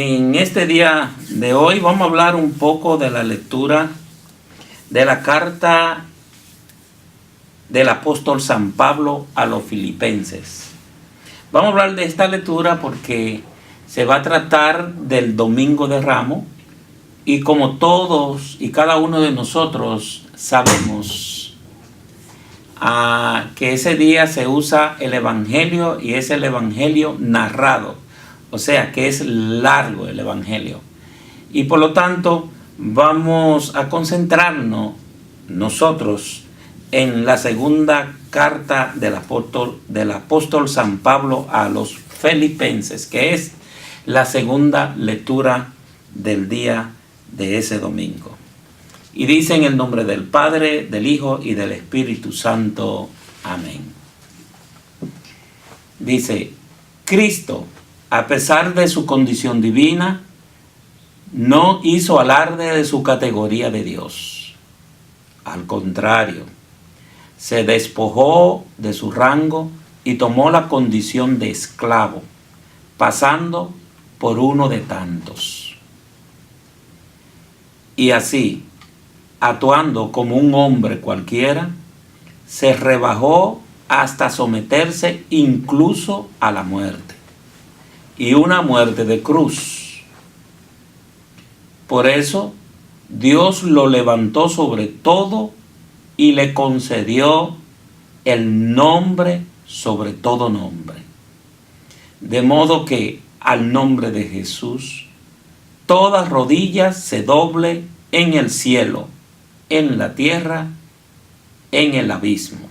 En este día de hoy vamos a hablar un poco de la lectura de la carta del apóstol San Pablo a los Filipenses. Vamos a hablar de esta lectura porque se va a tratar del Domingo de Ramos y como todos y cada uno de nosotros sabemos que ese día se usa el Evangelio y es el Evangelio narrado. O sea que es largo el Evangelio. Y por lo tanto vamos a concentrarnos nosotros en la segunda carta del apóstol San Pablo a los Filipenses, que es la segunda lectura del día de ese domingo. Y dice en el nombre del Padre, del Hijo y del Espíritu Santo. Amén. Dice, Cristo, a pesar de su condición divina, no hizo alarde de su categoría de Dios. Al contrario, se despojó de su rango y tomó la condición de esclavo, pasando por uno de tantos. Y así, actuando como un hombre cualquiera, se rebajó hasta someterse incluso a la muerte, y una muerte de cruz. Por eso, Dios lo levantó sobre todo y le concedió el nombre sobre todo nombre. De modo que al nombre de Jesús, toda rodilla se doble en el cielo, en la tierra, en el abismo,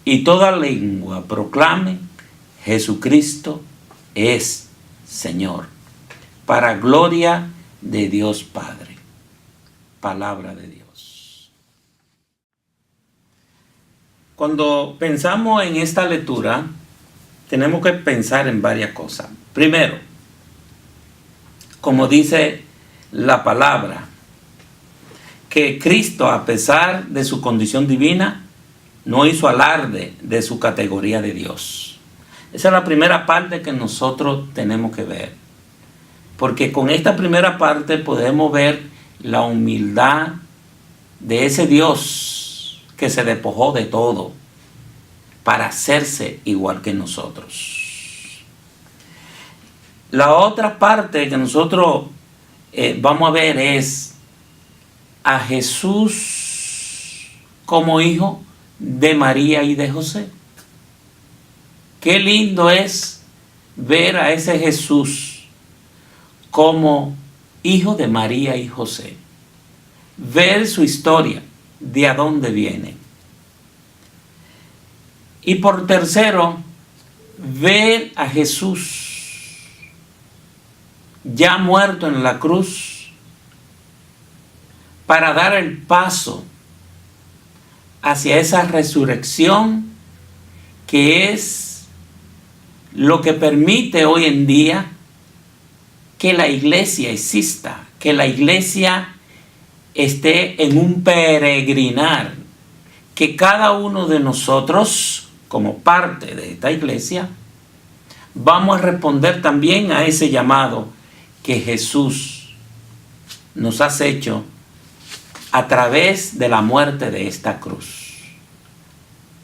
y toda lengua proclame: Jesucristo es Señor, para gloria de Dios Padre. Palabra de Dios. Cuando pensamos en esta lectura, tenemos que pensar en varias cosas. Primero, como dice la palabra, que Cristo, a pesar de su condición divina, no hizo alarde de su categoría de Dios. Esa es la primera parte que nosotros tenemos que ver. Porque con esta primera parte podemos ver la humildad de ese Dios que se despojó de todo para hacerse igual que nosotros. La otra parte que nosotros vamos a ver es a Jesús como hijo de María y de José. Qué lindo es ver a ese Jesús como hijo de María y José. Ver su historia, de a dónde viene. Y por tercero, ver a Jesús ya muerto en la cruz para dar el paso hacia esa resurrección que es lo que permite hoy en día que la iglesia exista, que la iglesia esté en un peregrinar, que cada uno de nosotros, como parte de esta iglesia, vamos a responder también a ese llamado que Jesús nos ha hecho a través de la muerte de esta cruz,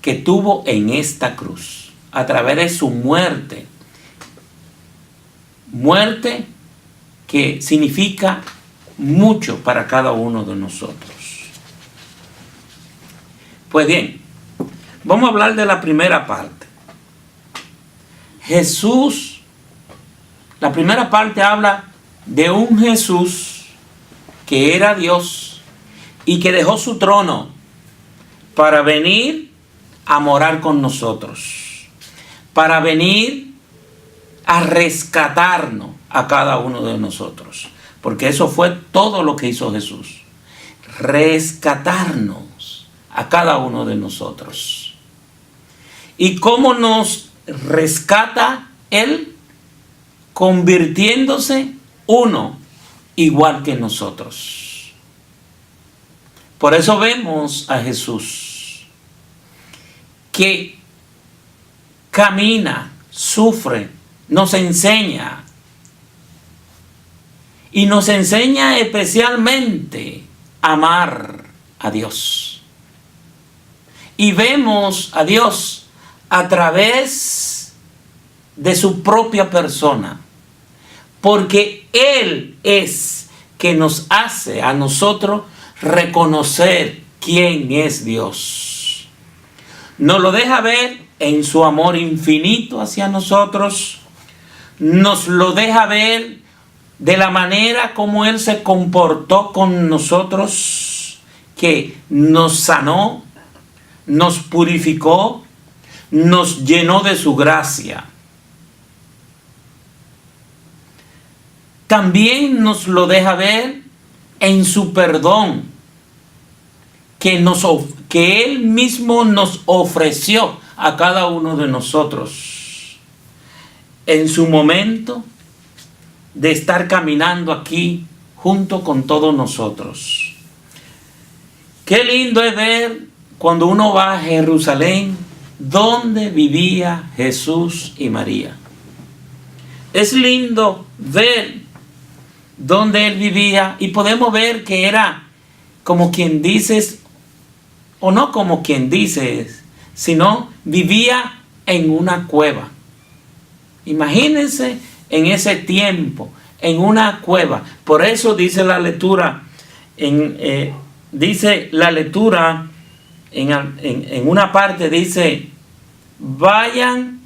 que tuvo en esta cruz, a través de su muerte que significa mucho para cada uno de nosotros. Pues bien, vamos a hablar de la primera parte. Jesús, la primera parte habla de un Jesús que era Dios y que dejó su trono para venir a morar con nosotros, para venir a rescatarnos a cada uno de nosotros. Porque eso fue todo lo que hizo Jesús. Rescatarnos a cada uno de nosotros. ¿Y cómo nos rescata Él? Convirtiéndose uno igual que nosotros. Por eso vemos a Jesús que camina, sufre, nos enseña y nos enseña especialmente a amar a Dios. Y vemos a Dios a través de su propia persona, porque Él es que nos hace a nosotros reconocer quién es Dios. Nos lo deja ver en su amor infinito hacia nosotros, nos lo deja ver de la manera como Él se comportó con nosotros, que nos sanó, nos purificó, nos llenó de su gracia. También nos lo deja ver en su perdón, que Él mismo nos ofreció a cada uno de nosotros en su momento de estar caminando aquí junto con todos nosotros. Qué lindo es ver cuando uno va a Jerusalén, donde vivía Jesús y María. Es lindo ver donde Él vivía y podemos ver que era como quien dices, o no como quien dices, sino vivía en una cueva. Imagínense en ese tiempo, en una cueva. Por eso dice la lectura, en una parte dice, vayan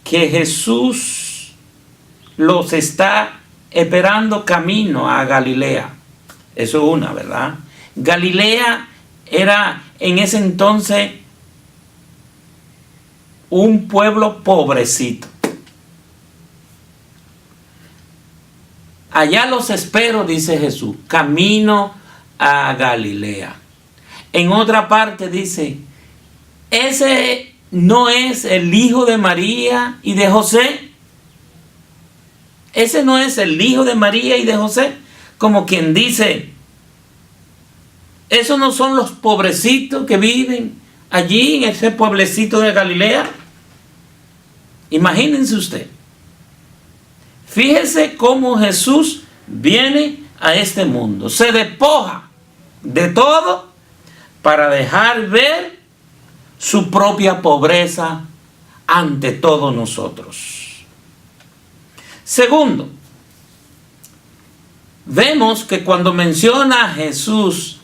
que Jesús los está esperando camino a Galilea. Eso es una, ¿verdad? Galilea era en ese entonces un pueblo pobrecito. Allá los espero, dice Jesús, camino a Galilea. En otra parte dice, ese no es el hijo de María y de José. Ese no es el hijo de María y de José. Como quien dice, esos no son los pobrecitos que viven allí en ese pueblecito de Galilea. Imagínense usted. Fíjese cómo Jesús viene a este mundo. Se despoja de todo para dejar ver su propia pobreza ante todos nosotros. Segundo, vemos que cuando mencionan a Jesús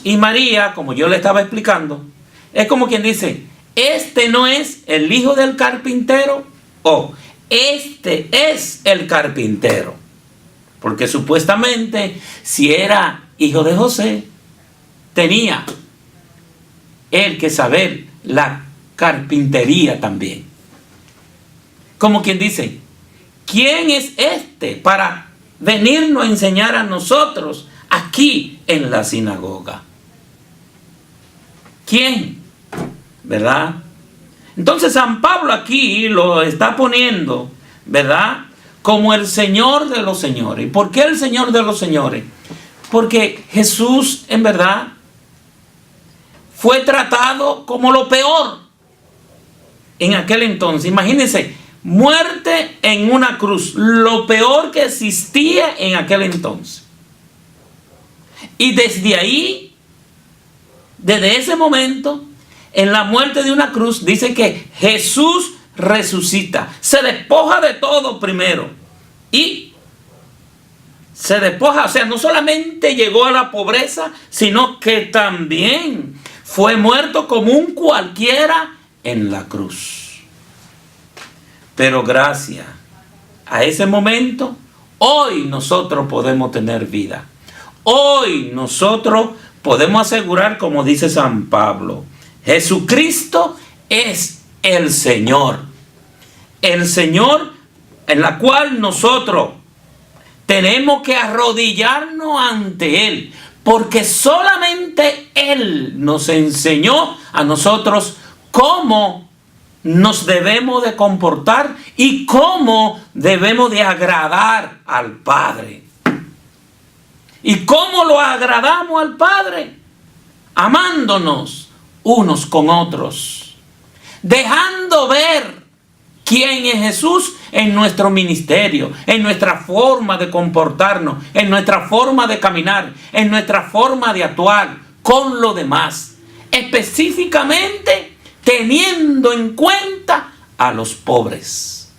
y María, como yo le estaba explicando, es como quien dice, este no es el hijo del carpintero, o este es el carpintero. Porque supuestamente, si era hijo de José, tenía él que saber la carpintería también. Como quien dice, ¿quién es este para venirnos a enseñar a nosotros aquí en la sinagoga? ¿Quién? ¿Verdad? Entonces San Pablo aquí lo está poniendo, ¿verdad?, como el Señor de los señores. ¿Y por qué el Señor de los señores? Porque Jesús, en verdad, fue tratado como lo peor en aquel entonces. Imagínense, muerte en una cruz, lo peor que existía en aquel entonces. Y desde ahí, desde ese momento, en la muerte de una cruz, dice que Jesús resucita. Se despoja de todo primero. Y se despoja, o sea, no solamente llegó a la pobreza, sino que también fue muerto como un cualquiera en la cruz. Pero gracias a ese momento, hoy nosotros podemos tener vida. Hoy nosotros podemos asegurar, como dice San Pablo, Jesucristo es el Señor. El Señor en la cual nosotros tenemos que arrodillarnos ante Él. Porque solamente Él nos enseñó a nosotros cómo nos debemos de comportar y cómo debemos de agradar al Padre. ¿Y cómo lo agradamos al Padre? Amándonos unos con otros, dejando ver ¿Quién es Jesús? En nuestro ministerio, en nuestra forma de comportarnos, en nuestra forma de caminar, en nuestra forma de actuar con lo demás. Específicamente teniendo en cuenta a los pobres.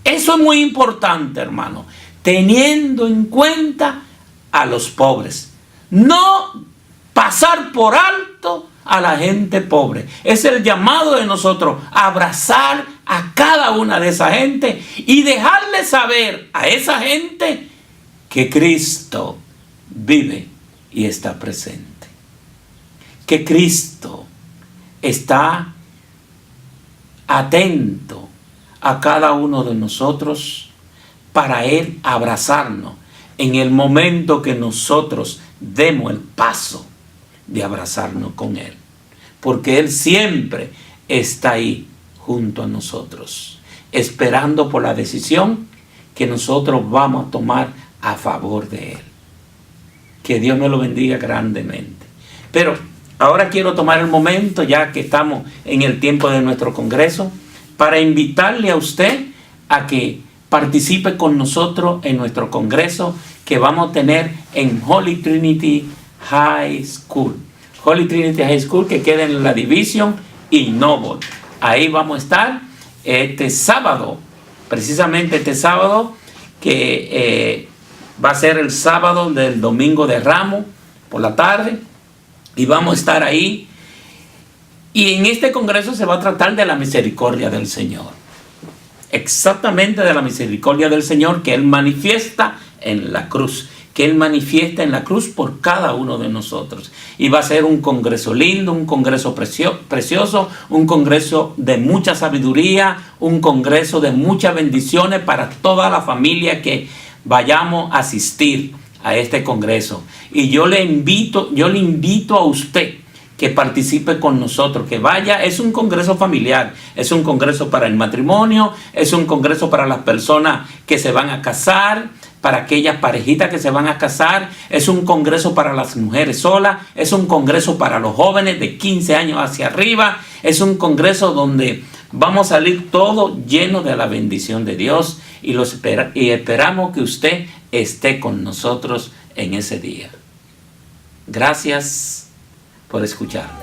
Eso es muy importante, hermano. Teniendo en cuenta a los pobres. No pasar por alto a la gente pobre. Es el llamado de nosotros, abrazar a cada una de esa gente y dejarle saber a esa gente que Cristo vive y está presente. Que Cristo está atento a cada uno de nosotros para Él abrazarnos en el momento que nosotros demos el paso de abrazarnos con Él. Porque Él siempre está ahí junto a nosotros, esperando por la decisión que nosotros vamos a tomar a favor de Él. Que Dios me lo bendiga grandemente. Pero ahora quiero tomar el momento, ya que estamos en el tiempo de nuestro congreso, para invitarle a usted a que participe con nosotros en nuestro congreso que vamos a tener en Holy Trinity High School. Holy Trinity High School, que queda en la Division y Noble. Ahí vamos a estar este sábado, precisamente este sábado, que va a ser el sábado del Domingo de Ramos por la tarde. Y vamos a estar ahí. Y en este congreso se va a tratar de la misericordia del Señor. Exactamente de la misericordia del Señor que Él manifiesta en la cruz. Que Él manifiesta en la cruz por cada uno de nosotros. Y va a ser un congreso lindo, un congreso precioso, un congreso de mucha sabiduría, un congreso de muchas bendiciones para toda la familia que vayamos a asistir a este congreso. Y yo le invito a usted que participe con nosotros, que vaya. Es un congreso familiar, es un congreso para el matrimonio, es un congreso para las personas que se van a casar, para aquellas parejitas que se van a casar, es un congreso para las mujeres solas, es un congreso para los jóvenes de 15 años hacia arriba, es un congreso donde vamos a salir todo lleno de la bendición de Dios y esperamos que usted esté con nosotros en ese día. Gracias por escuchar.